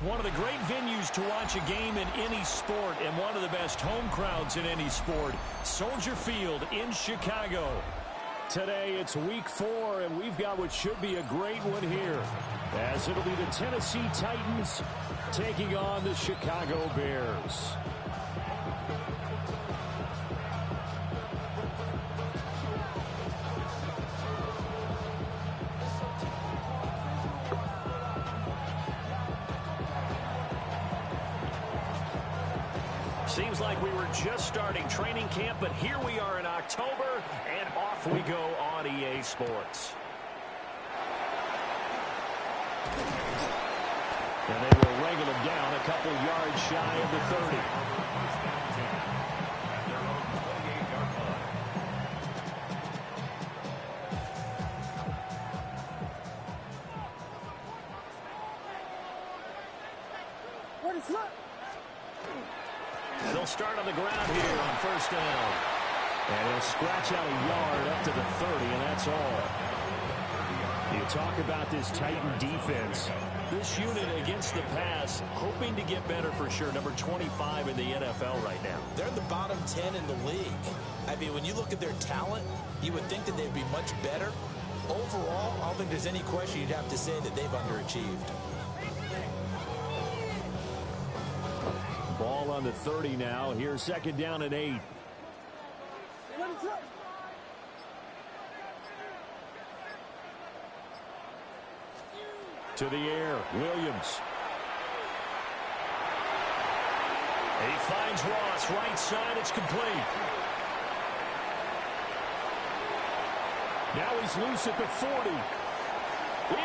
One of the great venues to watch a game in any sport, and one of the best home crowds in any sport, Soldier Field in Chicago. Today it's week 4, and we've got what should be a great one here, as it'll be the Tennessee Titans taking on the Chicago Bears. Seems like we were just starting training camp, but here we are in October, and off we go on EA Sports. And they will wrangle him down a couple yards shy of the 30. What is that? They'll start on the ground here on first down. And he'll scratch out a yard up to the 30, and that's all. You talk about this Titan defense. This unit against the pass, hoping to get better for sure. Number 25 in the NFL right now. They're in the bottom 10 in the league. I mean, when you look at their talent, you would think that they'd be much better. Overall, I don't think there's any question you'd have to say that they've underachieved. Ball on the 30 now. Here's second down and 8. To the air, Williams. He finds Ross, right side, it's complete. Now he's loose at the 40.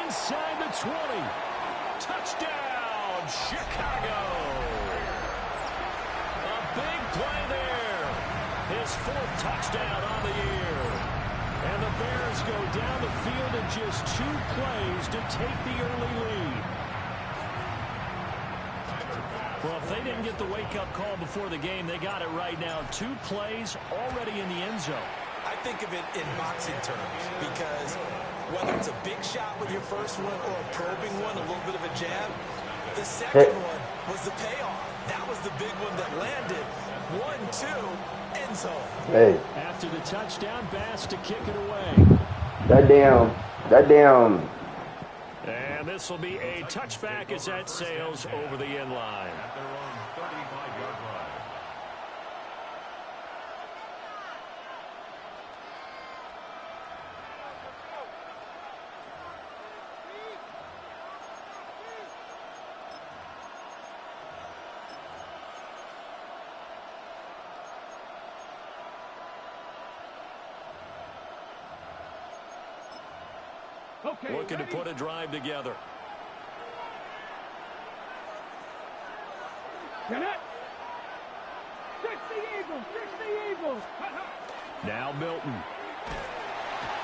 Inside the 20. Touchdown, Chicago. A big play there. His 4th touchdown on the year. And the Bears go down the field in just 2 plays to take the early lead. Well, if they didn't get the wake-up call before the game, they got it right now. 2 plays already in the end zone. I think of it in boxing terms because whether it's a big shot with your first one or a probing one, a little bit of a jab, the second one was the payoff. That was the big one that landed. 1-2. End zone. Hey. After the touchdown, Bass to kick it away. That down. And this will be a touchback as that sails over the end line. At their own 35-yard line. Okay, Looking to put a drive together. Connect. Fix the Eagles. Now Milton.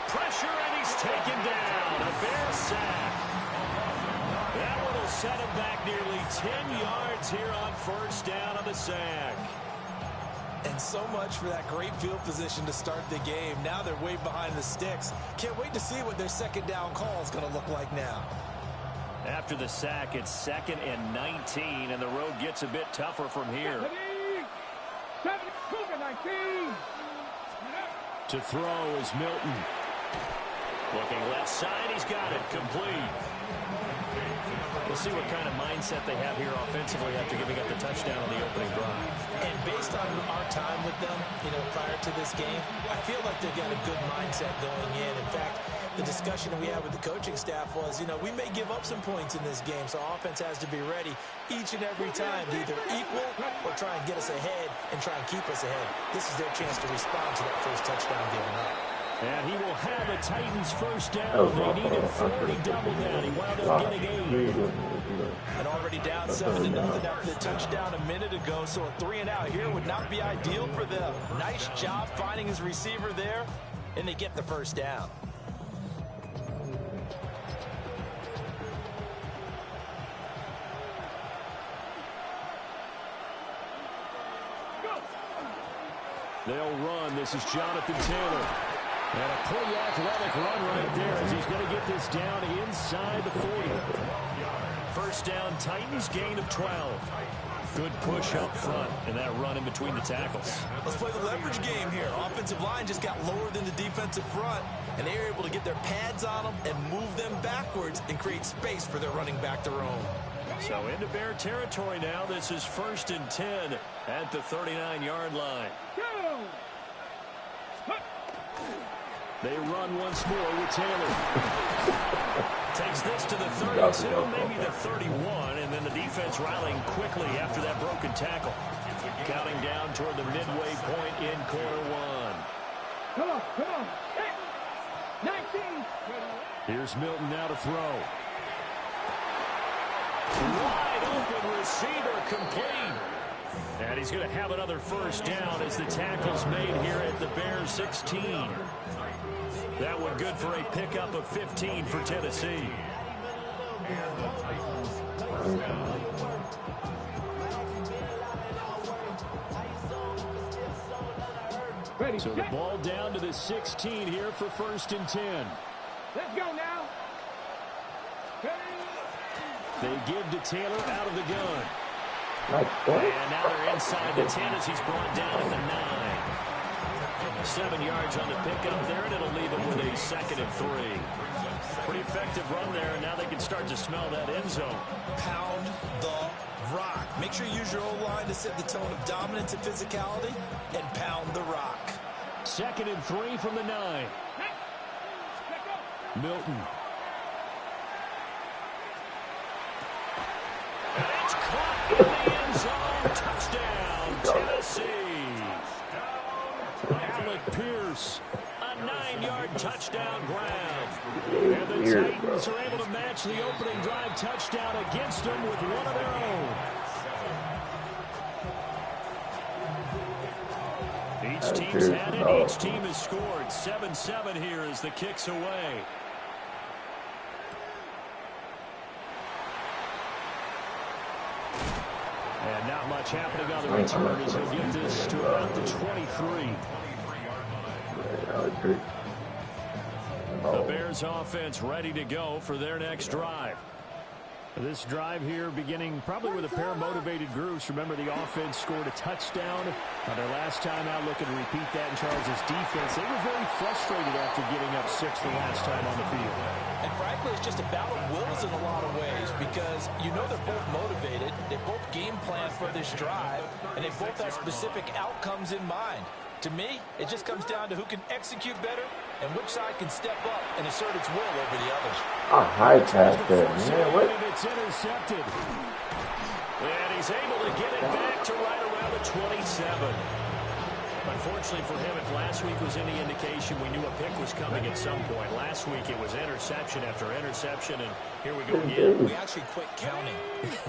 Pressure, and he's taken down. A Bear sack. That one will set him back nearly 10 yards here on first down on the sack. And so much for that great field position to start the game. Now they're way behind the sticks. Can't wait to see what their second down call is going to look like now. After the sack, it's 2nd and 19, and the road gets a bit tougher from here. 19. To throw is Milton. Looking left side, he's got it complete. We'll see what kind of mindset they have here offensively after giving up the touchdown on the opening drive. And based on our time with them, prior to this game, I feel like they've got a good mindset going in. In fact, the discussion that we had with the coaching staff was, we may give up some points in this game, so offense has to be ready each and every time to either equal or try and get us ahead and try and keep us ahead. This is their chance to respond to that first touchdown given up. And he will have a Titans first down. They needed 4. He doubled down. He wound up getting 8. And already down 7-0 after the touchdown a minute ago, so a 3-and-out here would not be ideal for them. Nice job finding his receiver there, and they get the first down. They'll run. This is Jonathan Taylor. And a pretty athletic run right there as he's going to get this down inside the 40. First down, Titans, gain of 12. Good push up front and that run in between the tackles. Let's play the leverage game here. Offensive line just got lower than the defensive front, and they were able to get their pads on them and move them backwards and create space for their running back to roam. So into Bear territory now. This is 1st and 10 at the 39-yard line. They run once more with Taylor. Takes this to the 32, maybe the 31, and then the defense rallying quickly after that broken tackle. Counting down toward the midway point in quarter one. Come on. 19. Here's Milton now to throw. Wide open receiver, complete. And he's going to have another first down as the tackle's made here at the Bears 16. That one good for a pickup of 15 for Tennessee. Ready. So the ball down to the 16 here for 1st and 10. Let's go now. They give to Taylor out of the gun. Nice play. And now they're inside the 10 as he's brought down at the 9. 7 yards on the pickup there, and it'll leave it with a 2nd and 3. Pretty effective run there, and now they can start to smell that end zone. Pound the rock. Make sure you use your O-line to set the tone of dominance and physicality, and pound the rock. 2nd and 3 from the 9. Milton. And it's caught in the end zone. Touchdown, Tennessee. Alec Pierce, a 9-yard touchdown grab. And the Titans are able to match the opening drive touchdown against them with one of their own. Each team's had it. Each team has scored. 7-7 here as the kick's away. And not much happening on the return as he'll get this to about the 23. The Bears offense ready to go for their next drive. This drive here beginning probably with a pair of motivated groups. Remember, the offense scored a touchdown on their last time out, looking to repeat that in Charles' defense. They were very frustrated after giving up 6 the last time on the field. And frankly, it's just a battle of wills in a lot of ways because you know they're both motivated, they both game plan for this drive, and they both have specific outcomes in mind. To me, it just comes down to who can execute better and which side can step up and assert its will over the other. A high pass there, man. What? It's intercepted. And he's able to get it back to right around the 27. Unfortunately for him, if last week was any indication, we knew a pick was coming at some point. Last week it was interception after interception, and here we go again. We actually quit counting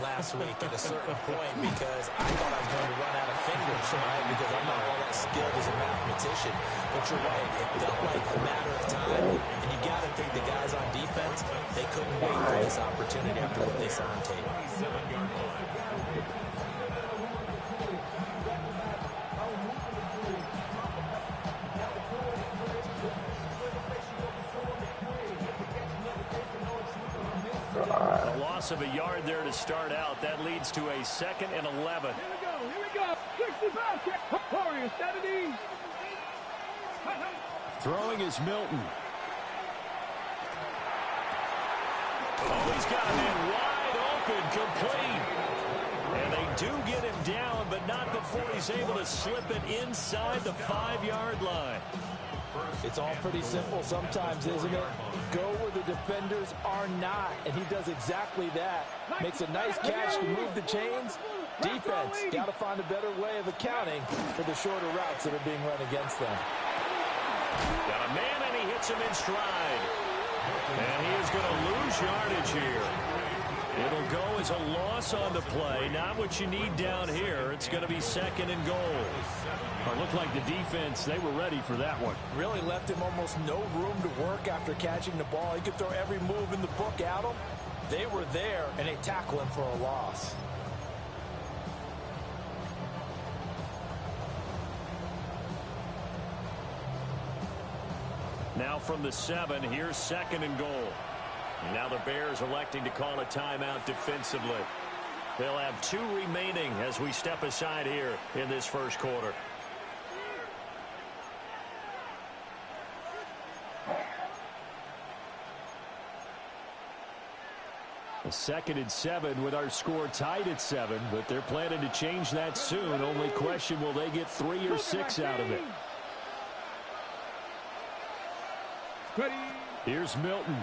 last week at a certain point because I thought I was going to run out of fingers, right? Because I'm not all that skilled as a mathematician. But you're right, it felt like a matter of time. And you got to think the guys on defense, they couldn't wait for this opportunity after what they saw on tape. A loss of a yard there to start out. That leads to a 2nd and 11. Here we go. 65. Warriors, 70. Throwing is Milton. Oh, he's got him in wide open, complete. And they do get him down, but not before he's able to slip it inside the 5-yard line. It's all pretty simple sometimes, isn't it? Go where the defenders are not, and he does exactly that. Makes a nice catch to move the chains. Defense got to find a better way of accounting for the shorter routes that are being run against them. Got a man, and he hits him in stride. And he is going to lose yardage here. It'll go as a loss on the play. Not what you need down here. It's going to be 2nd and goal. It looked like the defense, they were ready for that one. Really left him almost no room to work after catching the ball. He could throw every move in the book at him. They were there, and they tackle him for a loss. Now from the 7, here's 2nd and goal. Now the Bears electing to call a timeout defensively. They'll have 2 remaining as we step aside here in this first quarter. A 2nd and 7 with our score tied at 7, but they're planning to change that soon. Only question, will they get 3 or 6 out of it? Here's Milton.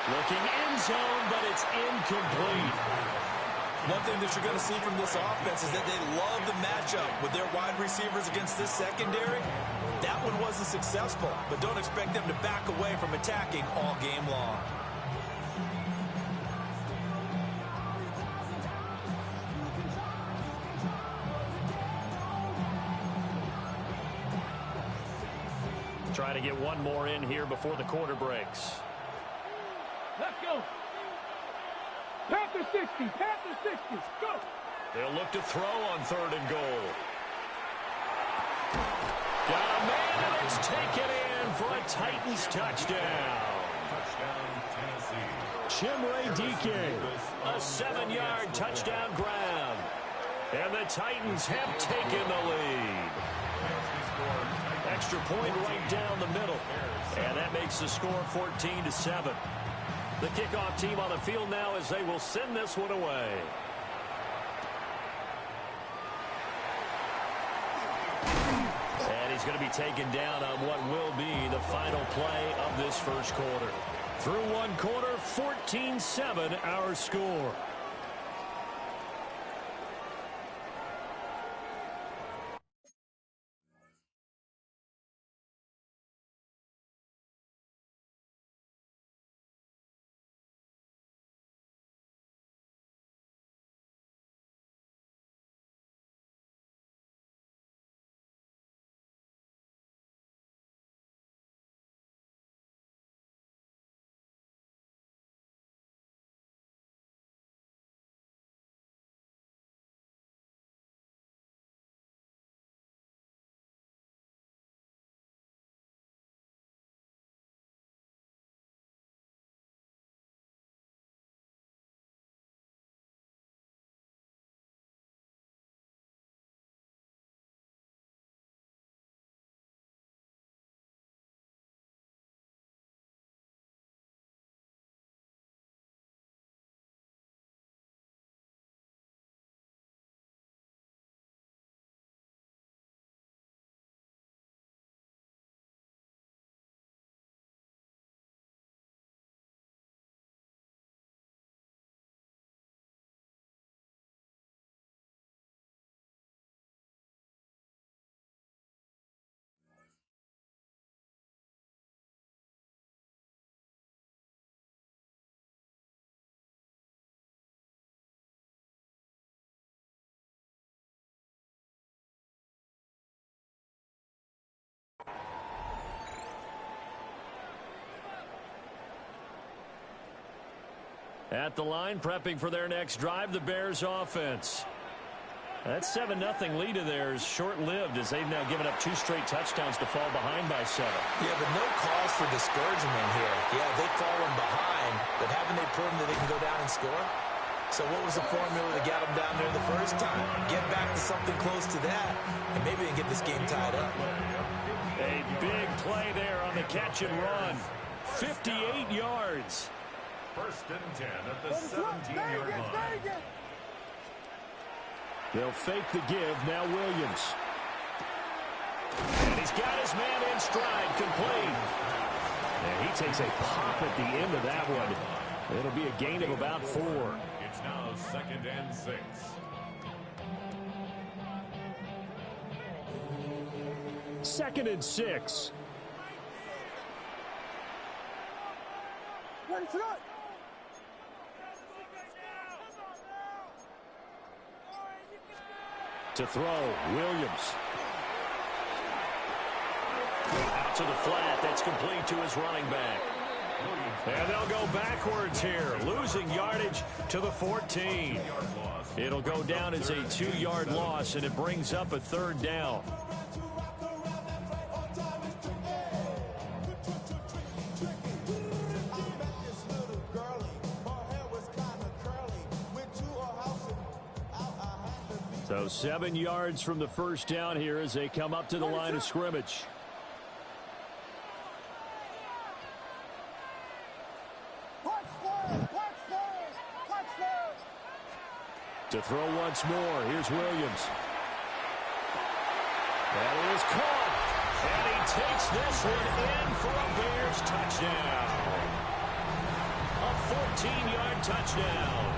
Looking end zone, but it's incomplete. One thing that you're going to see from this offense is that they love the matchup with their wide receivers against this secondary. That one wasn't successful, but don't expect them to back away from attacking all game long. Try to get one more in here before the quarter breaks. Let's go. Panther 60. Panther 60. Go. They'll look to throw on 3rd and goal. Got a man, and it's taken in for a Titans touchdown. Touchdown, Tennessee. Chimere Dike, a 7-yard touchdown grab. And the Titans have taken the lead. Extra point right down the middle. And that makes the score 14-7. The kickoff team on the field now as they will send this one away. And he's going to be taken down on what will be the final play of this first quarter. Through one quarter, 14-7 our score. At the line, prepping for their next drive, the Bears offense. That 7-0 lead of theirs short-lived as they've now given up 2 straight touchdowns to fall behind by 7. Yeah, but no cause for discouragement here. Yeah, they've fallen behind, but haven't they proven that they can go down and score? So what was the formula that got them down there the first time? Get back to something close to that, and maybe they can get this game tied up. A big play there on the catch and run. 58 yards. 1st and 10 at the 17-yard line. They'll fake the give. Now Williams. And he's got his man in stride, complete. And he takes a pop at the end of that one. It'll be a gain of about 4. It's now 2nd and 6. Second and 6. Ready, shot. To throw, Williams. Out to the flat. That's complete to his running back. And they'll go backwards here, losing yardage to the 14. It'll go down as a 2-yard loss, and it brings up a 3rd down. 7 yards from the first down here as they come up to the line of scrimmage. To throw once more, here's Williams. That is caught. And he takes this one in for a Bears touchdown. A 14-yard touchdown.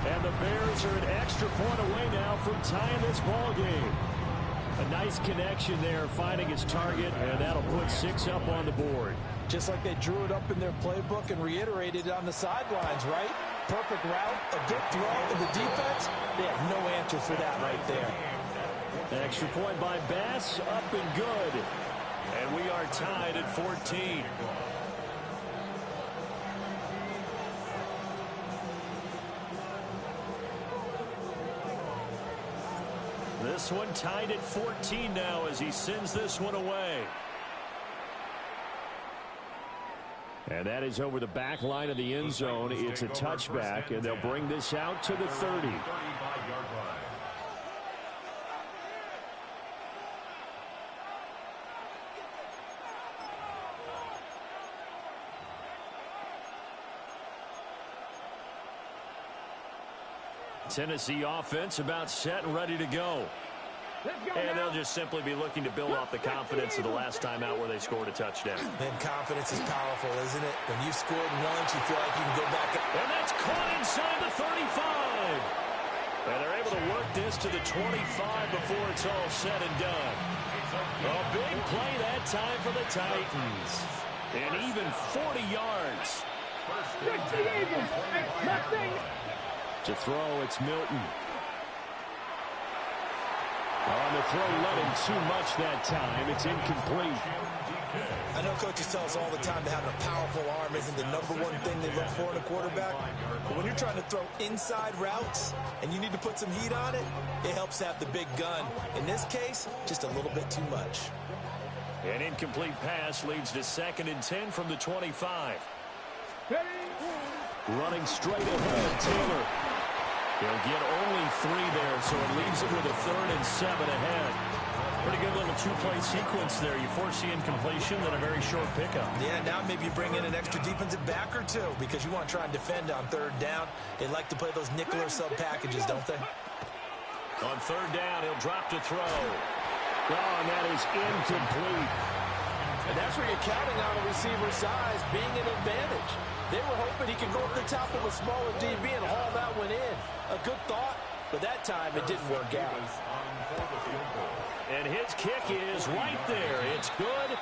And the Bears are an extra point away now from tying this ball game. A nice connection there, finding his target, and that'll put 6 up on the board. Just like they drew it up in their playbook and reiterated it on the sidelines, right? Perfect route, a good throw, and the defense, they have no answer for that right there. An extra point by Bass, up and good. And we are tied at 14. This one tied at 14 now as he sends this one away. And that is over the back line of the end zone. It's a touchback, and they'll bring this out to the 30. Tennessee offense about set and ready to go. And they'll just simply be looking to build off the confidence of the last time out where they scored a touchdown. And confidence is powerful, isn't it? When you've scored once, you feel like you can go back. And that's caught inside the 35. And they're able to work this to the 25 before it's all said and done. A big play that time for the Titans. And even 40 yards. To throw, it's Milton. On the throw, letting too much that time. It's incomplete. I know coaches tell us all the time that having a powerful arm isn't the #1 thing they look for in a quarterback. But when you're trying to throw inside routes and you need to put some heat on it, it helps to have the big gun. In this case, just a little bit too much. An incomplete pass leads to 2nd and 10 from the 25. Running straight ahead, Taylor. He'll get only 3 there, so it leaves him with a 3rd and 7 ahead. Pretty good little 2-play sequence there. You force the incompletion, then a very short pickup. Yeah, now maybe you bring in an extra defensive back or 2 because you want to try and defend on 3rd down. They like to play those nickel or sub packages, don't they? On 3rd down, he'll drop to throw. Oh, and that is incomplete. And that's where you're counting on a receiver's size being an advantage. They were hoping he could go up the top of a smaller DB and haul that one in. A good thought, but that time it didn't work out. And his kick is right there. It's good.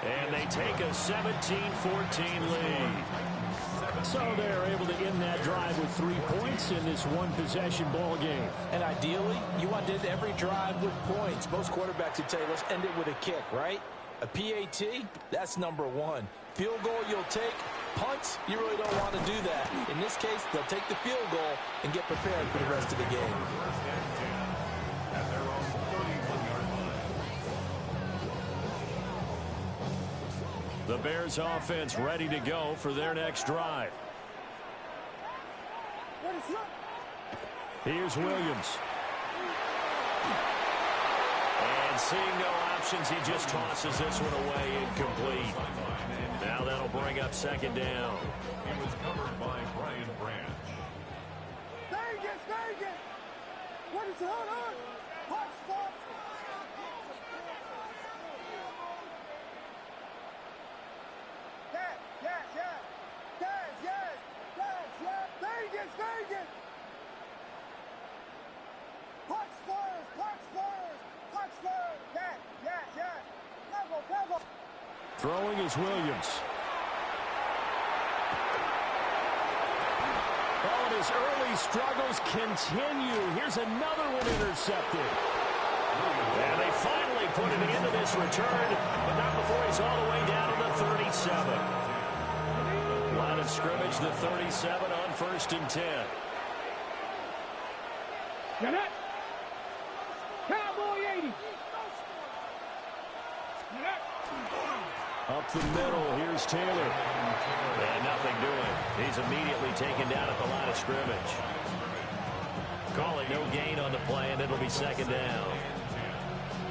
And they take a 17-14 lead. So they're able to end that drive with 3 points in this one-possession ball game. And ideally, you want to end every drive with points. Most quarterbacks would tell you, let's end it with a kick, right? A PAT, that's #1. Field goal you'll take. Punts, you really don't want to do that. In this case, they'll take the field goal and get prepared for the rest of the game. The Bears offense ready to go for their next drive. Here's Williams. And seeing no options, he just tosses this one away, incomplete. Now that'll bring up 2nd down. It was covered by Brian Branch. Vegas! What is going on? Hot spot! Yes! Vegas! Punch Spurs! Yes! Level! Throwing is Williams. Oh, and his early struggles continue. Here's another one intercepted. And they finally put it into this return, but not before he's all the way down to the 37. Line of scrimmage, the 37 on 1st and 10. Cowboy 80. Up the middle, here's Taylor. And nothing doing. He's immediately taken down at the line of scrimmage. Calling a no gain on the play, and it'll be second down.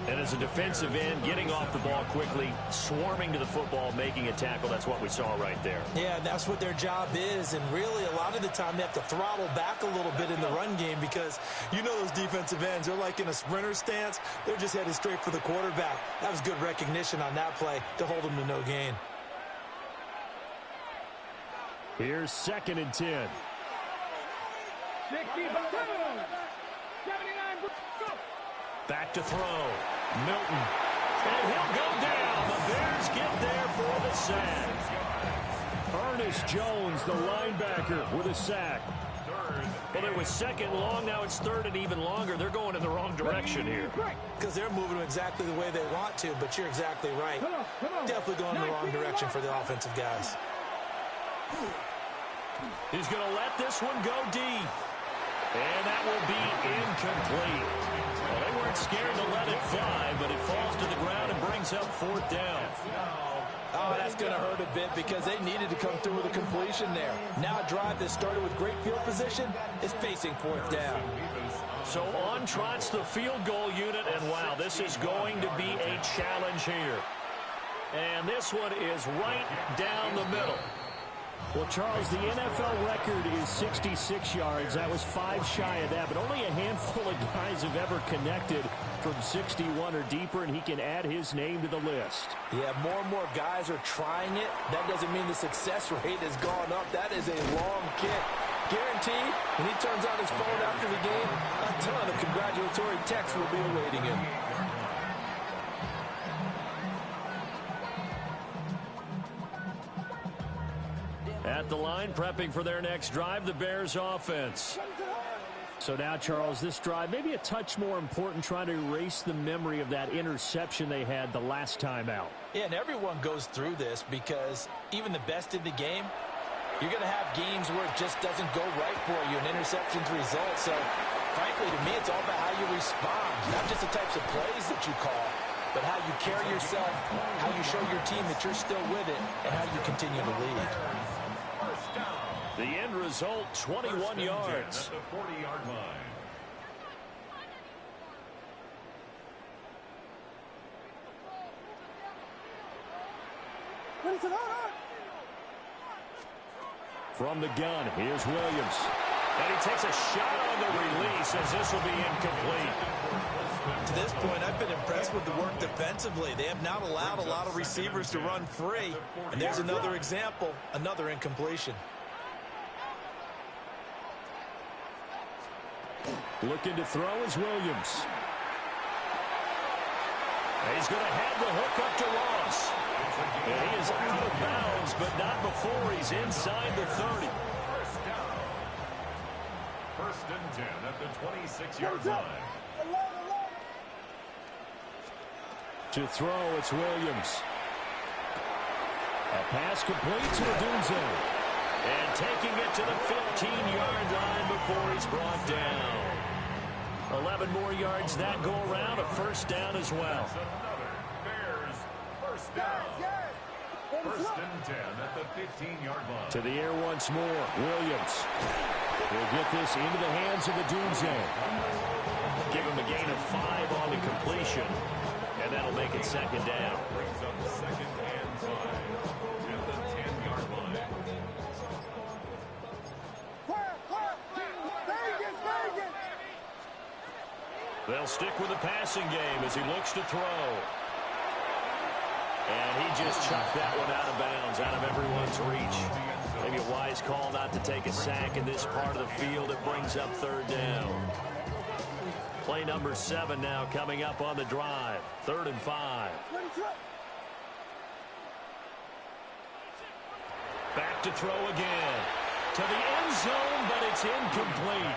And as a defensive end, getting off the ball quickly, swarming to the football, making a tackle, that's what we saw right there. Yeah, that's what their job is, and really a lot of the time they have to throttle back a little bit in the run game because you know those defensive ends, they're like in a sprinter stance. They're just headed straight for the quarterback. That was good recognition on that play to hold them to no gain. Here's 2nd and 10. 60, 79, go. Back to throw. Milton. And he'll go down. The Bears get there for the sack. Ernest Jones, the linebacker, with a sack. Well, it was 2nd long. Now it's 3rd and even longer. They're going in the wrong direction here. Because they're moving exactly the way they want to, but you're exactly right. Definitely going in the wrong direction for the offensive guys. He's going to let this one go deep. And that will be incomplete. Well, they weren't scared to let it fly, but it falls to the ground and brings up 4th down. Oh, that's going to hurt a bit because they needed to come through with a completion there. Now a drive that started with great field position is facing 4th down. So on trots the field goal unit, and wow, this is going to be a challenge here. And this one is right down the middle. Well, Charles, the NFL record is 66 yards. That was 5 shy of that, but only a handful of guys have ever connected from 61 or deeper, and he can add his name to the list. Yeah, more and more guys are trying it. That doesn't mean the success rate has gone up. That is a long kick. Guaranteed, when he turns on his phone after the game, a ton of congratulatory texts will be awaiting him. At the line, prepping for their next drive, the Bears offense. So now, Charles, this drive maybe a touch more important, trying to erase the memory of that interception they had the last time out. Yeah, and everyone goes through this because even the best in the game, you're going to have games where it just doesn't go right for you, and interceptions result. So, frankly, to me, it's all about how you respond, not just the types of plays that you call, but how you carry yourself, how you show your team that you're still with it, and how you continue to lead. The end result, 21 yards. At the 40-yard line. From the gun, here's Williams. And he takes a shot on the release as this will be incomplete. To this point, I've been impressed with the work defensively. They have not allowed a lot of receivers to run free. And there's another example, another incompletion. Looking to throw is Williams. He's going to have the hook up to Ross. And he is out of bounds, but not before he's inside the 30. First and 10 at the 26-yard line. To throw, it's Williams. A pass complete to Odunze. And taking it to the 15-yard line before he's brought down. 11 more yards that go around, a first down as well. Another Bears first down. First and 10 at the 15-yard line. To the air once more, Williams. He'll get this into the hands of Odunze. Give him a gain of 5 on the completion, and that'll make it second down. Brings up second and 5 at the 10-yard line. They'll stick with the passing game as he looks to throw. And he just chucked that one out of bounds, out of everyone's reach. Maybe a wise call not to take a sack in this part of the field. It brings up third down. Play number 7 now coming up on the drive. 3rd and 5. Back to throw again. To the end zone, but it's incomplete.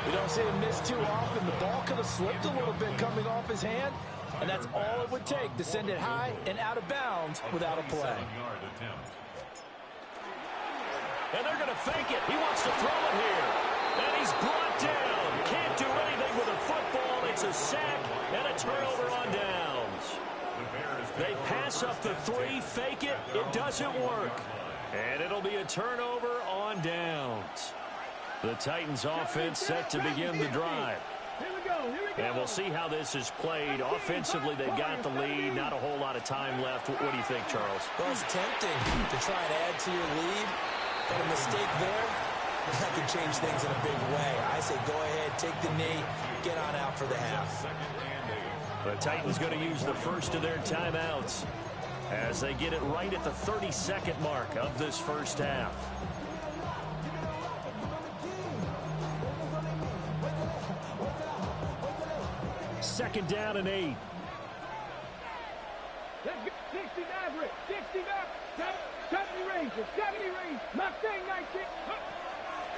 You don't see him miss too often. The ball could have slipped a little bit coming off his hand, and that's all it would take to send it high and out of bounds without a play. And they're going to fake it. He wants to throw it here. And he's brought down. Can't do anything with a football. It's a sack and a turnover on downs. They pass up the 3, fake it. It doesn't work. And it'll be a turnover on downs. The Titans offense set to begin the drive. Here we go. Here we go. And we'll see how this is played. Offensively, they've got the lead. Not a whole lot of time left. What do you think, Charles? Well, it's tempting to try and add to your lead, but a mistake there, that can change things in a big way. I say go ahead, take the knee, get on out for the half. The Titans going to use the first of their timeouts as they get it right at the 32nd mark of this first half. Second down and 8. Let's get 60 Maverick. 60 Maverick. 70 Rangers. 70 Rangers. Mustang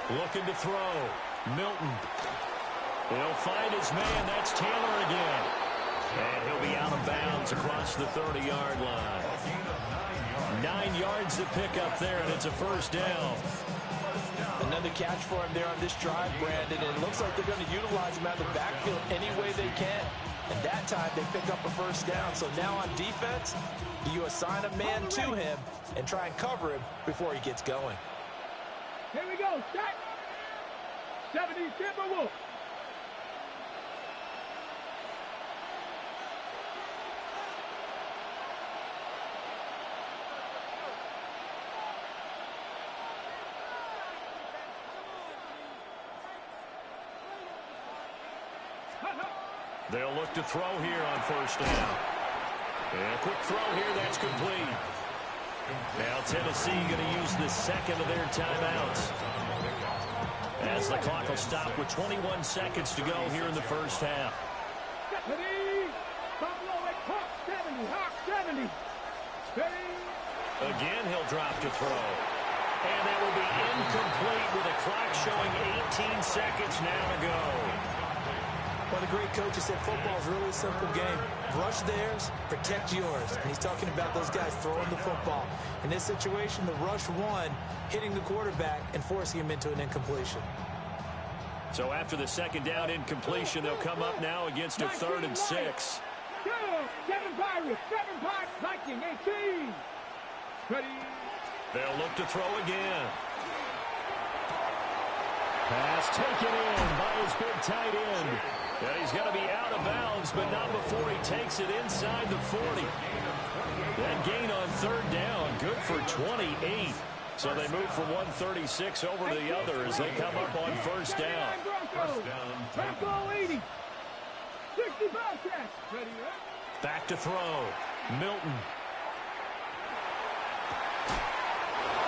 19. Looking to throw. Milton. He'll find his man. That's Taylor again. And he'll be out of bounds across the 30-yard line. 9 yards to pick up there, and it's a first down. Another catch for him there on this drive, Brandon. And it looks like they're going to utilize him out of the backfield any way they can. And that time they pick up a first down. So now on defense, do you assign a man to him and try and cover him before he gets going? Here we go. Set. 70 Timberwolves. They'll look to throw here on first down. And a quick throw here, that's complete. Now Tennessee going to use the second of their timeouts as the clock will stop with 21 seconds to go here in the first half. Again, he'll drop to throw. And that will be incomplete with a clock showing 18 seconds now to go. Well, the great coach has said football is a really simple game. Rush theirs, protect yours. And he's talking about those guys throwing the football. In this situation, the rush one, hitting the quarterback and forcing him into an incompletion. So after the second down incompletion, they'll come up now against a 3rd and 6. 7 Pirates, 7 Pirates, Viking, 18. Ready. They'll look to throw again. Pass taken in by his big tight end. And he's going to be out of bounds, but not before he takes it inside the 40. That gain on 3rd down, good for 28. So they move from 136 over to the other as they come up on first down. Bronco 80. 60 Bobcats. Ready, Back to throw. Milton.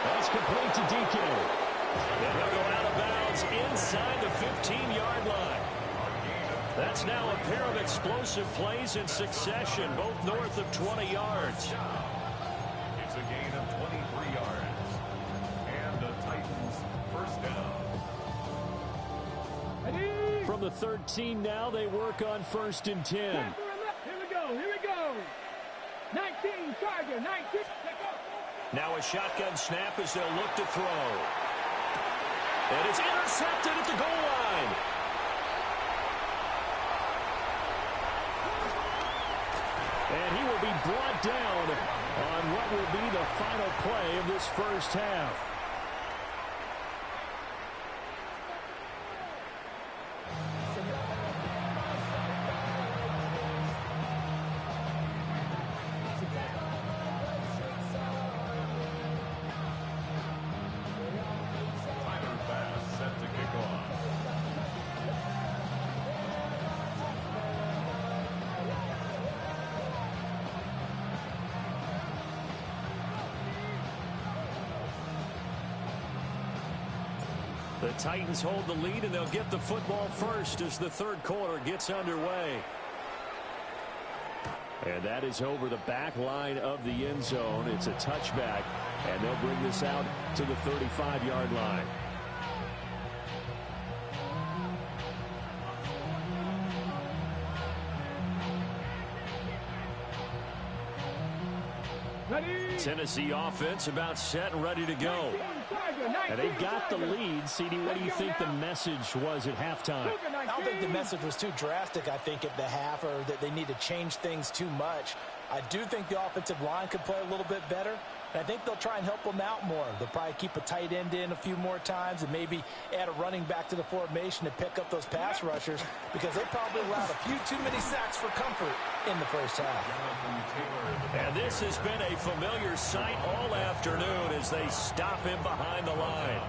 That's complete to DK. And he'll go out of bounds inside the 15-yard line. That's now a pair of explosive plays in succession, both north of 20 yards. It's a gain of 23 yards. And the Titans first down. From the 13 now, they work on 1st and 10. Here we go. Here we go. 19, Charger, 19. Now a shotgun snap as they'll look to throw. And it's intercepted at the goal line. And he will be brought down on what will be the final play of this first half. The Titans hold the lead, and they'll get the football first as the 3rd quarter gets underway. And that is over the back line of the end zone. It's a touchback, and they'll bring this out to the 35-yard line. Tennessee offense about set and ready to go. And they've got the lead. CD, what do you think the message was at halftime? I don't think the message was too drastic, I think, at the half, or that they need to change things too much. I do think the offensive line could play a little bit better. And I think they'll try and help them out more. They'll probably keep a tight end in a few more times and maybe add a running back to the formation to pick up those pass rushers because they probably allowed a few too many sacks for comfort in the first half. And this has been a familiar sight all afternoon as they stop him behind the line.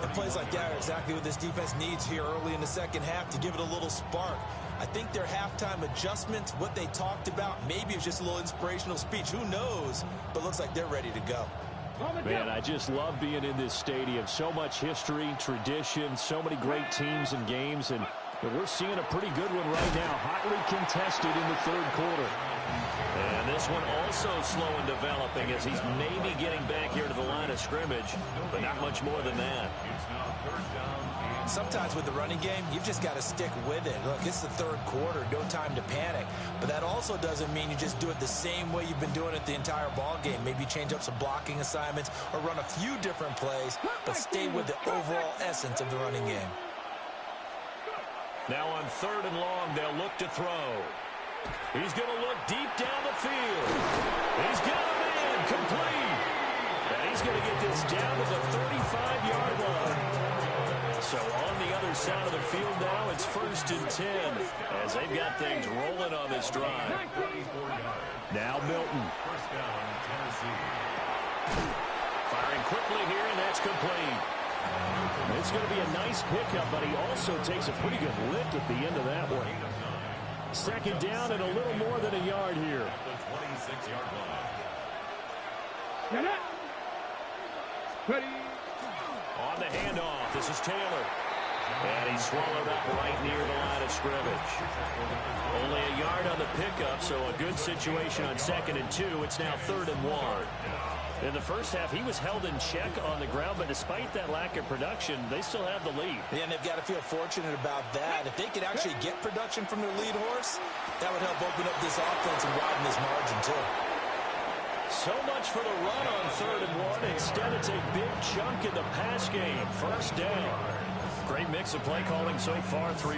And plays like that are exactly what this defense needs here early in the second half to give it a little spark. I think their halftime adjustments, what they talked about, maybe it's just a little inspirational speech. Who knows? But looks like they're ready to go. Man, I just love being in this stadium. So much history, tradition, so many great teams and games. And we're seeing a pretty good one right now. Hotly contested in the third quarter. And this one also slow in developing as he's maybe getting back here to the line of scrimmage, but not much more than that. Sometimes with the running game, you've just got to stick with it. Look, it's the third quarter, no time to panic. But that also doesn't mean you just do it the same way you've been doing it the entire ball game. Maybe change up some blocking assignments or run a few different plays, but stay with the overall essence of the running game. Now on 3rd and long, they'll look to throw. He's going to look deep down the field. He's got a man complete. And he's going to get this down to the 35-yard line. So on the other side of the field now, it's 1st and 10 as they've got things rolling on this drive. Now Milton. Firing quickly here, and that's complete. It's going to be a nice pickup, but he also takes a pretty good lick at the end of that one. 2nd down and a little more than a yard here. Ready. On the handoff, this is Taylor. And he's swallowed up right near the line of scrimmage. Only a yard on the pickup, so a good situation on 2nd and 2. It's now 3rd and 1. In the first half, he was held in check on the ground, but despite that lack of production, they still have the lead. Yeah, and they've got to feel fortunate about that. If they could actually get production from their lead horse, that would help open up this offense and widen this margin, too. So much for the run on 3rd and 1. Instead, it's a big chunk in the pass game. 1st down. Great mix of play calling so far. 3.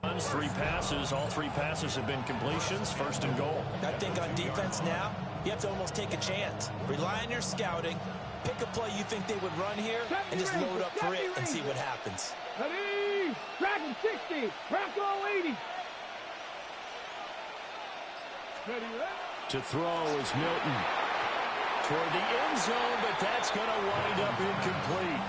Runs, 3 passes. All 3 passes have been completions. 1st and goal. I think on defense now, you have to almost take a chance. Rely on your scouting. Pick a play you think they would run here and just load up for it and see what happens. Ready. Dragon 60. Bronco 80. Ready. To throw is Milton. Toward the end zone, but that's going to wind up incomplete.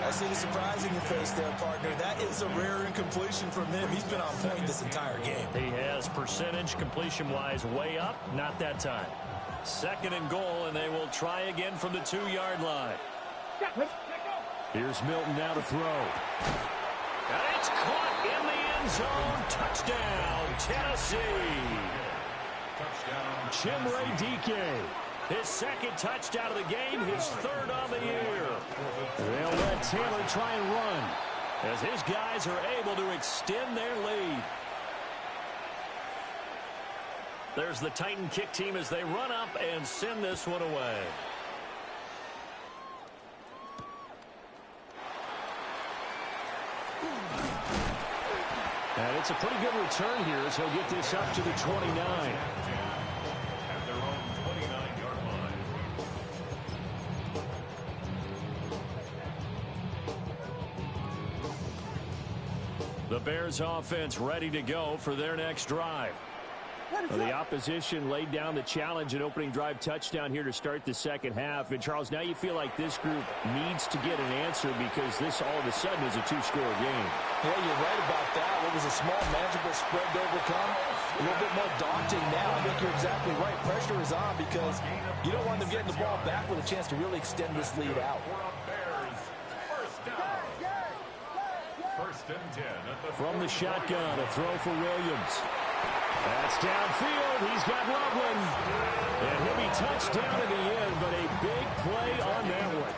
I see the surprise in your face there, partner. That is a rare incompletion from him. He's been on point this entire game. He has percentage completion-wise way up. Not that time. 2nd and goal, and they will try again from the 2-yard line. Here's Milton now to throw. And it's caught in the end zone. Touchdown, Tennessee. Chimere Dike. His 2nd touchdown of the game, his 3rd on the year. They'll let Taylor try and run as his guys are able to extend their lead. There's the Titan kick team as they run up and send this one away. And it's a pretty good return here as he'll get this up to the 29. The Bears offense ready to go for their next drive. The opposition laid down the challenge and opening drive touchdown here to start the second half. And, Charles, now you feel like this group needs to get an answer because this all of a sudden is a 2-score game. Yeah, you're right about that. What was a small, manageable spread to overcome, a little bit more daunting now. I think you're exactly right. Pressure is on because you don't want them getting the ball back with a chance to really extend this lead out. From the shotgun, a throw for Williams. That's downfield. He's got Loveland. And he'll be touched down in the end, but a big play on that one.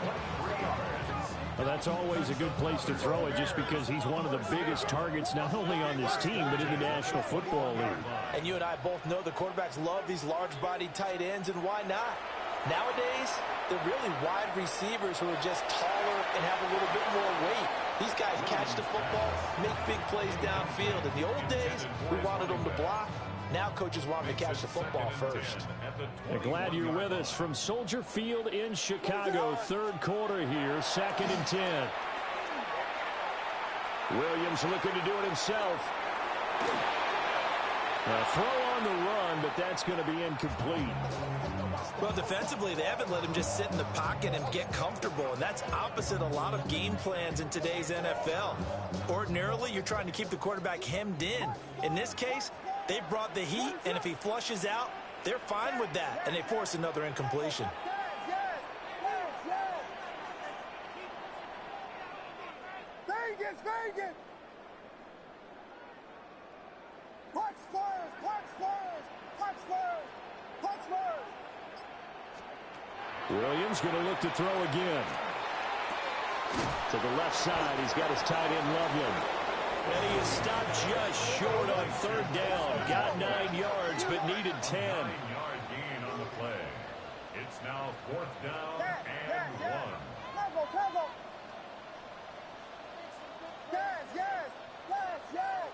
Well, that's always a good place to throw it just because he's one of the biggest targets not only on this team but in the National Football League. And you and I both know the quarterbacks love these large-bodied tight ends, and why not? Nowadays, they're really wide receivers who are just taller and have a little bit more weight. These guys catch the football, make big plays downfield. In the old days, we wanted them to block. Now coaches want them to catch the football first. Glad you're with us from Soldier Field in Chicago. Third quarter here, 2nd and 10. Williams looking to do it himself. A throw on the run, but that's going to be incomplete. Well, defensively, they haven't let him just sit in the pocket and get comfortable, and that's opposite a lot of game plans in today's NFL. Ordinarily, you're trying to keep the quarterback hemmed in. In this case, they brought the heat, and if he flushes out, they're fine with that, and they force another incompletion. Vegas, Vegas! Punch Spurs, punch Spurs, punch Spurs, punch Spurs! Williams going to look to throw again. To the left side, he's got his tight end Loveland. And he is stopped just short on 3rd down. Got 9 yards, but needed 10. 9-yard gain on the play. It's now 4th down and 1. Tackle, tackle! Yes, yes, yes, yes!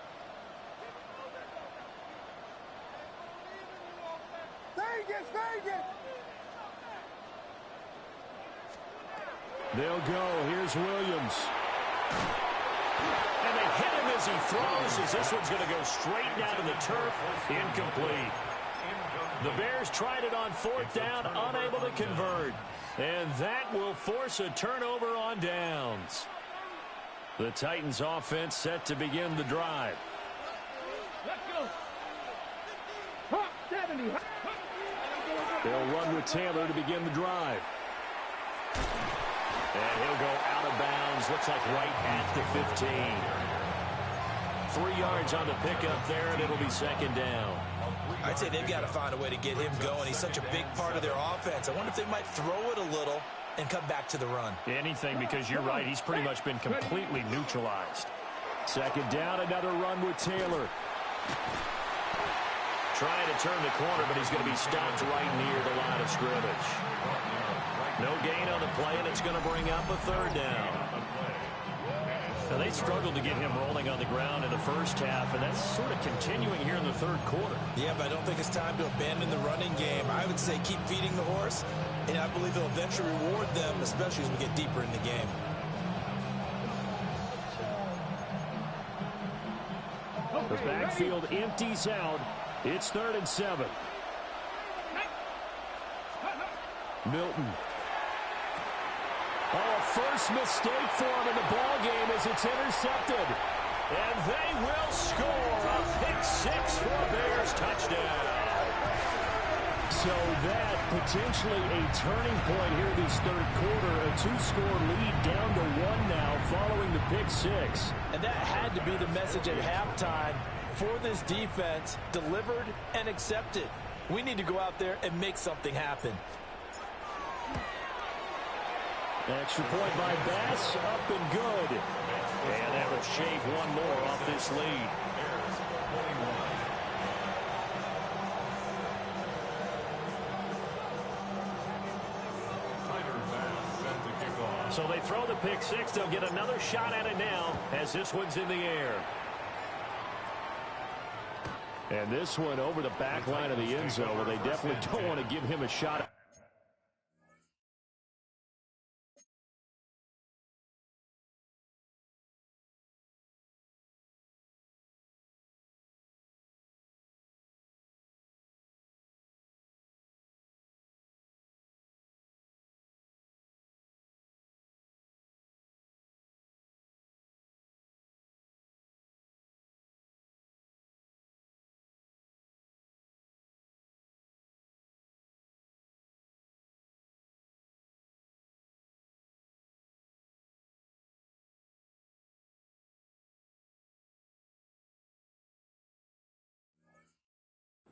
Vegas, Vegas! They'll go. Here's Williams. And they hit him as he throws, as this one's going to go straight down to the turf. Incomplete. The Bears tried it on 4th down, unable to convert. And that will force a turnover on downs. The Titans offense set to begin the drive. Let's go! Hop, 70! They'll run with Taylor to begin the drive. And he'll go out of bounds. Looks like right at the 15. 3 yards on the pickup there, and it'll be 2nd down. I'd say they've got to find a way to get him going. He's such a big part of their offense. I wonder if they might throw it a little and come back to the run. Anything, because you're right. He's pretty much been completely neutralized. 2nd down, another run with Taylor. Trying to turn the corner, but he's going to be stopped right near the line of scrimmage. No gain on the play, and it's going to bring up a 3rd down. Now, they struggled to get him rolling on the ground in the first half, and that's sort of continuing here in the 3rd quarter. Yeah, but I don't think it's time to abandon the running game. I would say keep feeding the horse, and I believe they'll eventually reward them, especially as we get deeper in the game. The backfield empties out. It's 3rd and 7. Milton. Oh, first mistake for him in the ball game as it's intercepted. And they will score a pick-6 for a Bears touchdown. So that potentially a turning point here this 3rd quarter. A 2-score lead down to 1 now following the pick-6. And that had to be the message at halftime for this defense, delivered and accepted. We need to go out there and make something happen. Extra point by Bass, up and good. And that will shave one more off this lead. So they throw the pick-6. They'll get another shot at it now as this one's in the air. And this one over the back line of the end zone. Well, they definitely don't want to give him a shot.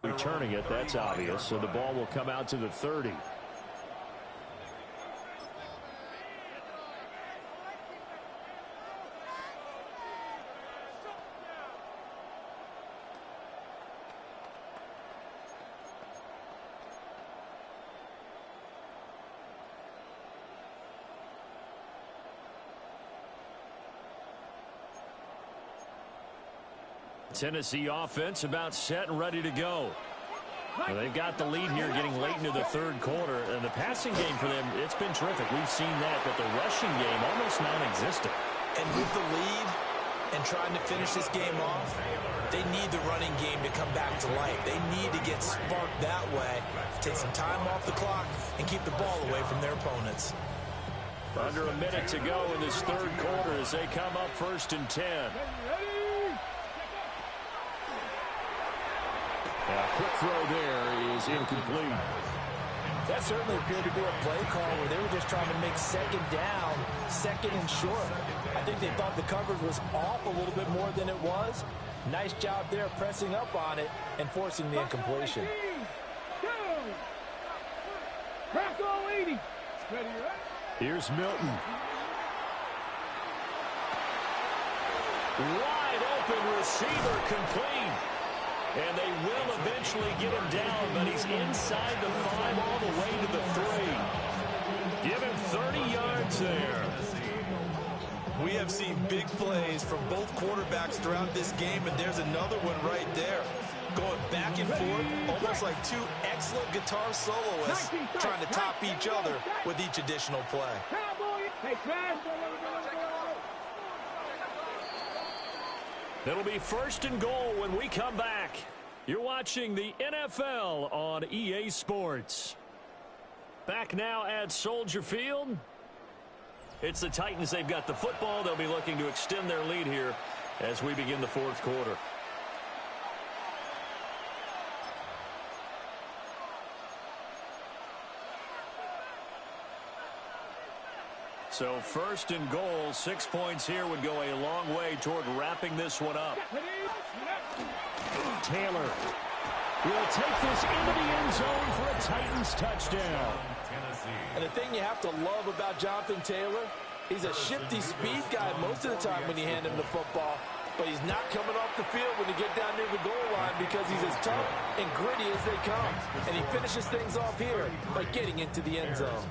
Returning it, that's obvious. So the ball will come out to the 30. Tennessee offense about set and ready to go. Well, they've got the lead here getting late into the third quarter. And the passing game for them, it's been terrific. We've seen that, but the rushing game almost non-existent. And with the lead and trying to finish this game off, they need the running game to come back to life. They need to get sparked that way, take some time off the clock, and keep the ball away from their opponents. Under a minute to go in this third quarter as they come up 1st and 10. A quick throw there is incomplete. That certainly appeared to be a play call where they were just trying to make second down, second and short. I think they thought the coverage was off a little bit more than it was. Nice job there pressing up on it and forcing the incompletion. Crack all 80. Ready, right? Here's Milton. Wide open receiver complete. And they will eventually get him down, but he's inside the 5 all the way to the 3. Give him 30 yards there. We have seen big plays from both quarterbacks throughout this game, and there's another one right there. Going back and forth, almost like two excellent guitar soloists trying to top each other with each additional play. It'll be 1st and goal when we come back. You're watching the NFL on EA Sports. Back now at Soldier Field. It's the Titans. They've got the football. They'll be looking to extend their lead here as we begin the fourth quarter. So 1st and goal, 6 points here would go a long way toward wrapping this one up. Taylor will take this into the end zone for a Titans touchdown. And the thing you have to love about Jonathan Taylor, he's a shifty speed guy most of the time when you hand him the football. But he's not coming off the field when you get down near the goal line because he's as tough and gritty as they come. And he finishes things off here by getting into the end zone.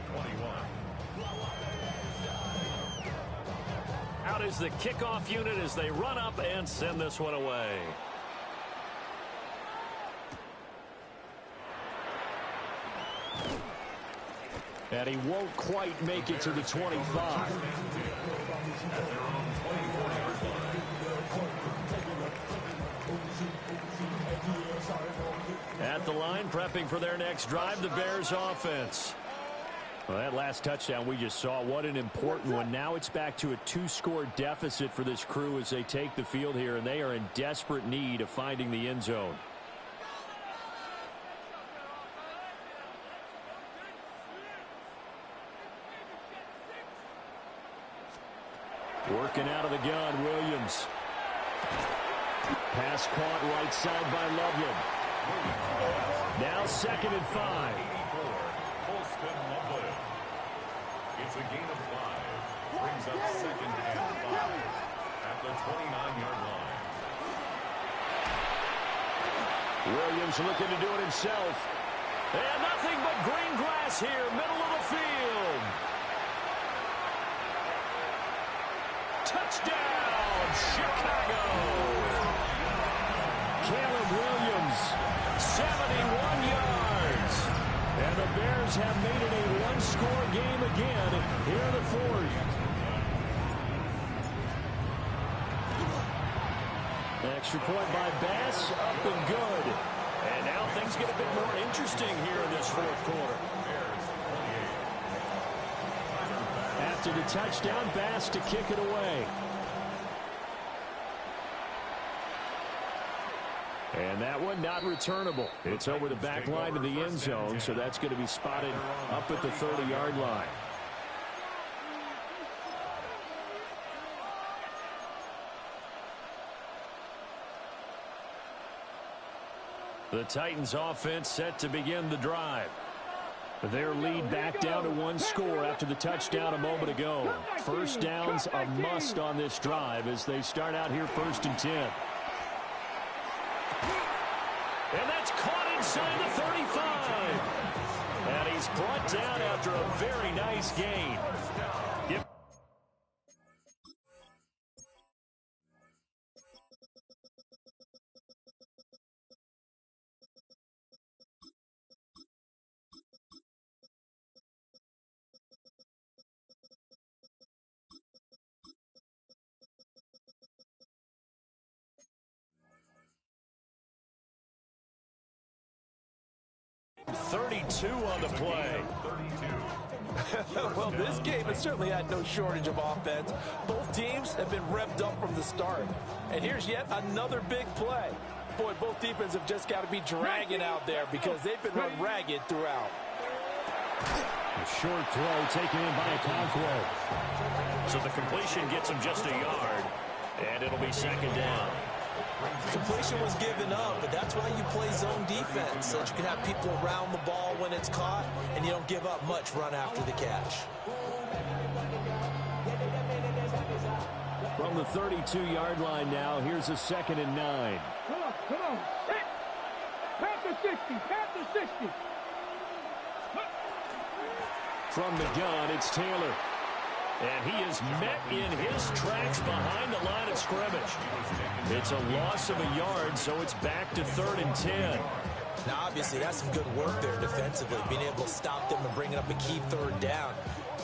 Out is the kickoff unit as they run up and send this one away. And he won't quite make it to the 25. At the line, prepping for their next drive, the Bears offense. Well, that last touchdown we just saw, what an important one. Now it's back to a 2-score deficit for this crew as they take the field here, and they are in desperate need of finding the end zone. Working out of the gun, Williams. Pass caught right side by Loveland. Now 2nd and 5. It's a gain of 5. Brings up 2nd and 5 at the 29-yard line. Williams looking to do it himself. And nothing but green grass here, middle of the field. Touchdown, Chicago. Caleb Williams, 71 yards. And the Bears have made it a one-score game again here in the fourth. Extra point by Bass, up and good. And now things get a bit more interesting here in this fourth quarter. After the touchdown, Bass to kick it away. And that one not returnable. It's over the back line of the end zone, so that's going to be spotted up at the 30-yard line. The Titans offense set to begin the drive. Their lead back down to 1 score after the touchdown a moment ago. First down's a must on this drive as they start out here 1st and 10. And that's caught inside the 35. And he's brought down after a very nice gain. 32 on the play. Well, this game has certainly had no shortage of offense. Both teams have been revved up from the start. And here's yet another big play. Boy, both defenses have just got to be dragging out there because they've been run ragged throughout. A short throw taken in by Okonkwo. So the completion gets him just a yard, and it'll be second down. Completion was given up, but that's why you play zone defense, so that you can have people around the ball when it's caught, and you don't give up much run after the catch. From the 32-yard line now, here's a 2nd and 9. Come on. Pass the 60. From the gun, it's Taylor. And he is met in his tracks behind the line of scrimmage. It's a loss of a yard, so it's back to 3rd and 10. Now, obviously, that's some good work there defensively, being able to stop them and bringing up a key 3rd down.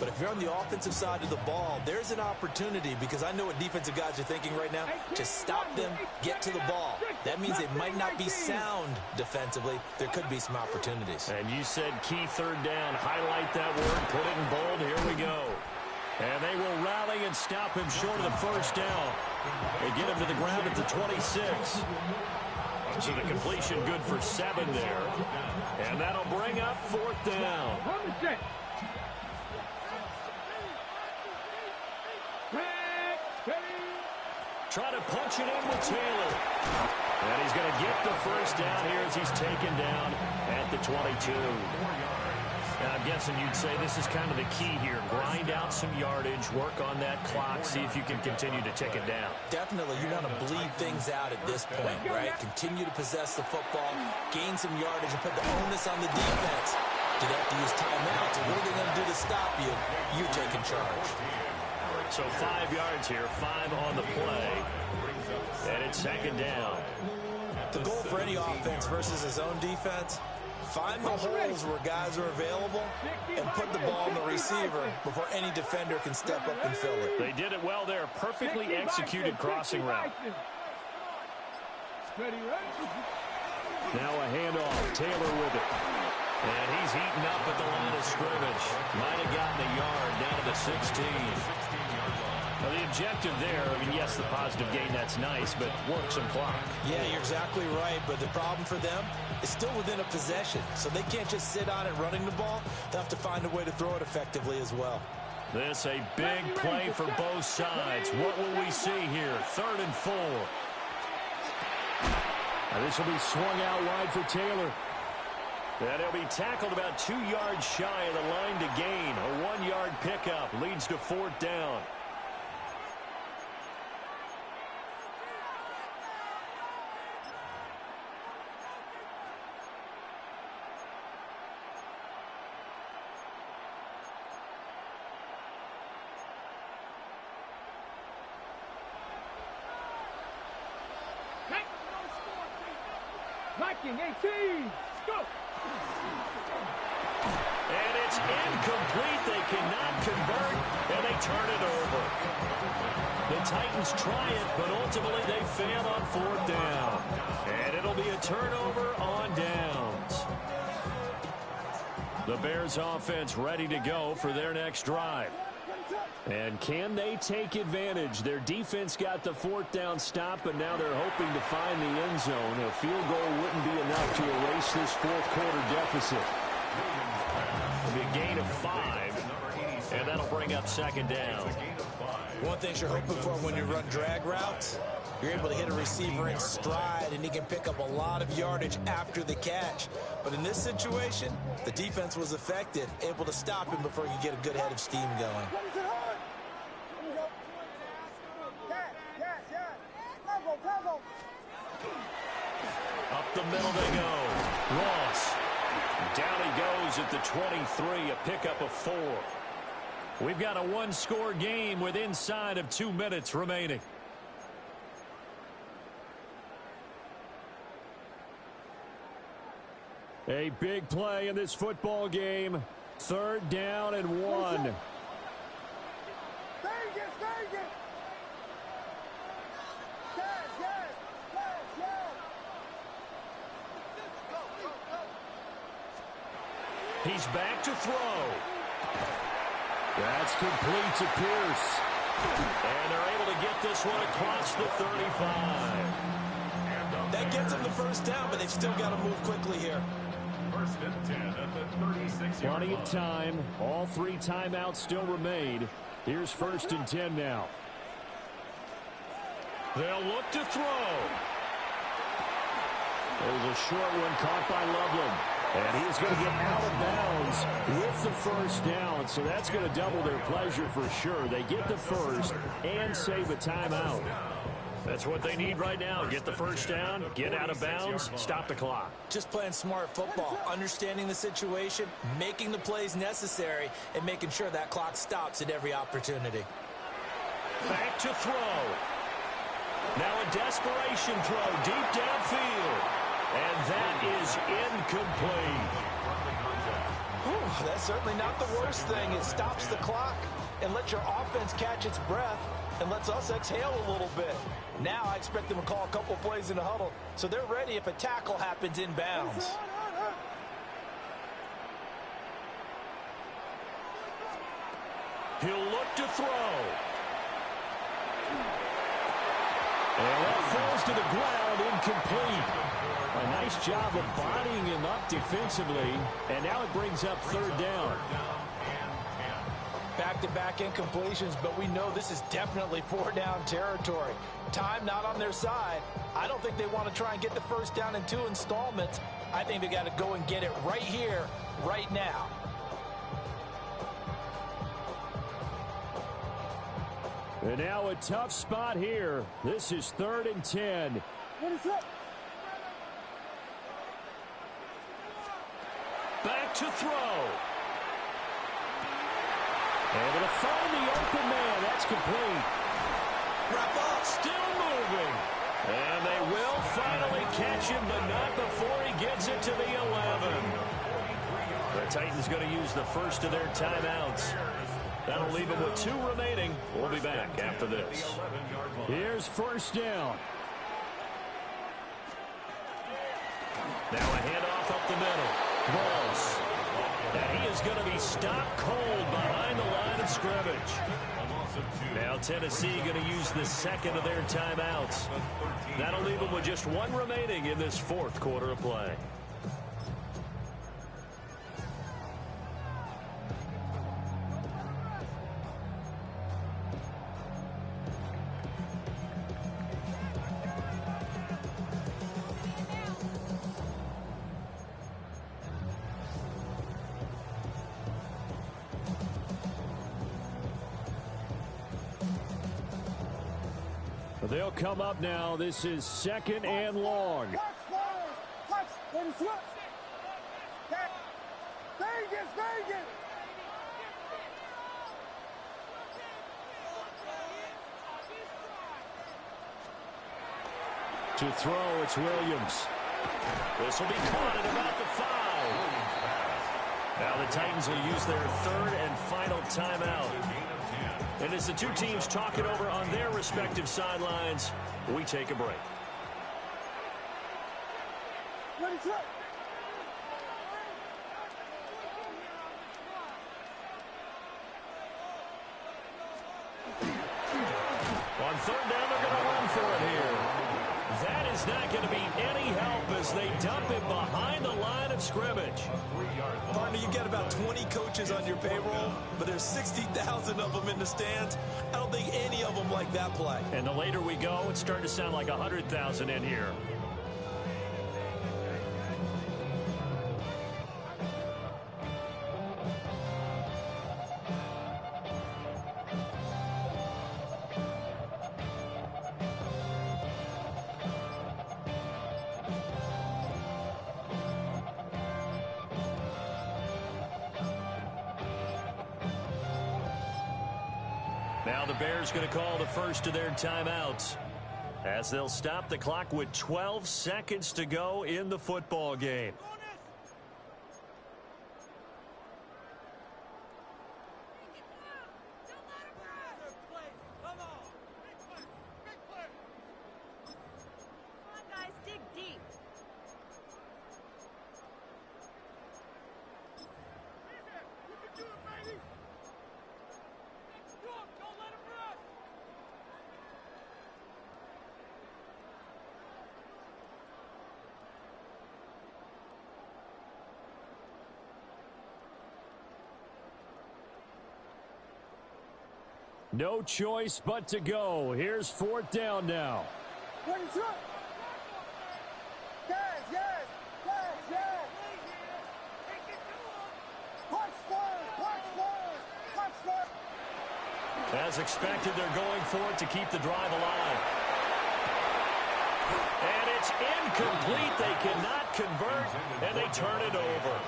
But if you're on the offensive side of the ball, there's an opportunity, because I know what defensive guys are thinking right now. Just stop them, get to the ball. That means they might not be sound defensively. There could be some opportunities. And you said key 3rd down. Highlight that word, put it in bold. Here we go. And they will rally and stop him short of the 1st down. They get him to the ground at the 26. So the completion good for 7 there. And that'll bring up 4th down. Try to punch it in with Taylor. And he's going to get the 1st down here as he's taken down at the 22. Now, I'm guessing you'd say this is kind of the key here. Grind out some yardage, work on that clock, see if you can continue to tick it down. Definitely, you want to bleed things out at this point, right? Continue to possess the football, gain some yardage, and put the onus on the defense. Do they have to use timeouts? What are they going to do to stop you? You're taking charge. So 5 yards here, 5 on the play, and it's 2nd down. The goal for any offense versus his own defense, find the holes where guys are available and put the ball in the receiver before any defender can step up and fill it. They did it well there. Perfectly executed crossing route. Now a handoff. Taylor with it. And he's heating up at the line of scrimmage. Might have gotten a yard down to the 16. Now the objective there, I mean, yes, the positive gain, that's nice, but work some clock. Yeah, you're exactly right, but the problem for them is still within a possession, so they can't just sit on it running the ball. They'll have to find a way to throw it effectively as well. This a big play for both sides. What will we see here? 3rd and 4. Now this will be swung out wide for Taylor. And he'll be tackled about 2 yards shy of the line to gain. A 1-yard pickup leads to 4th down. Viking 18. Go. And it's incomplete. They cannot convert, and they turn it over. The Titans try it, but ultimately they fail on 4th down. And it'll be a turnover on downs. The Bears offense ready to go for their next drive. And can they take advantage? Their defense got the 4th down stop, but now they're hoping to find the end zone. A field goal wouldn't be enough to erase this 4th quarter deficit. It'll be a gain of 5, and that'll bring up 2nd down. One thing you're hoping for when you run drag routes, you're able to hit a receiver in stride, and he can pick up a lot of yardage after the catch. But in this situation, the defense was effective, able to stop him before he could get a good head of steam going. Up the middle they go. Ross. Down he goes at the 23, a pickup of 4. We've got a 1-score game with inside of 2 minutes remaining. A big play in this football game. 3rd down and 1. He's back to throw. That's complete to Pierce. And they're able to get this one across the 35. That gets them the first down, but they've still got to move quickly here. First and 10 at the 36-yard line. Plenty of time. All 3 timeouts still remain. Here's first and 10 now. They'll look to throw. There's a short one caught by Loveland. And he's going to get out of bounds with the first down. So that's going to double their pleasure for sure. They get the first and save a timeout. That's what they need right now. Get the first down, get out of bounds, stop the clock. Just playing smart football, understanding the situation, making the plays necessary, and making sure that clock stops at every opportunity. Back to throw. Now a desperation throw deep downfield. And that is incomplete. Whew, that's certainly not the worst thing. It stops the clock and lets your offense catch its breath and lets us exhale a little bit. Now I expect them to call a couple plays in the huddle so they're ready if a tackle happens in bounds. He'll look to throw. And that falls to the ground, incomplete. A nice job of bodying him up defensively, and now it brings up third down. Back-to-back incompletions, but we know this is definitely 4-down territory. Time not on their side. I don't think they want to try and get the first down in 2 installments. I think they got to go and get it right here, right now. And now a tough spot here. This is 3rd and 10. Back to throw. Able to find the open man. That's complete. Wrap up. Still moving. And they will finally catch him, but not before he gets it to the 11. The Titans going to use the first of their timeouts. That'll leave them with 2 remaining. We'll be back after this. Here's first down. Now a handoff up the middle. Walls. And he is going to be stopped cold behind the line of scrimmage. Now Tennessee going to use the second of their timeouts. That'll leave them with just 1 remaining in this 4th quarter of play. They'll come up now. This is 2nd and long. To throw, it's Williams. This will be caught at about the 5. Now the Titans will use their 3rd and final timeout. And as the 2 teams talk it over on their respective sidelines, we take a break. On 3rd down, they're going to run for it here. That is not going to be any help as they dump it behind the line of scrimmage. Partner, you got about 20 coaches on your payroll, but there's 60,000 of them in the stands. I don't think any of them like that play. And the later we go, it's starting to sound like 100,000 in here. Now the Bears going to call the first of their timeouts as they'll stop the clock with 12 seconds to go in the football game. No choice but to go. Here's 4th down now. As expected, they're going for it to keep the drive alive. And it's incomplete. They cannot convert, and they turn it over.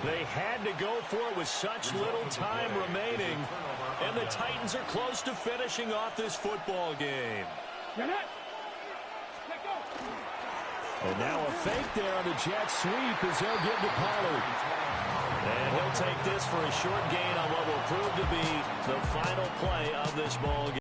They had to go for it with such little time remaining, and the Titans are close to finishing off this football game. And now a fake there on the jet sweep as he'll give to Pollard. And he'll take this for a short gain on what will prove to be the final play of this ball game.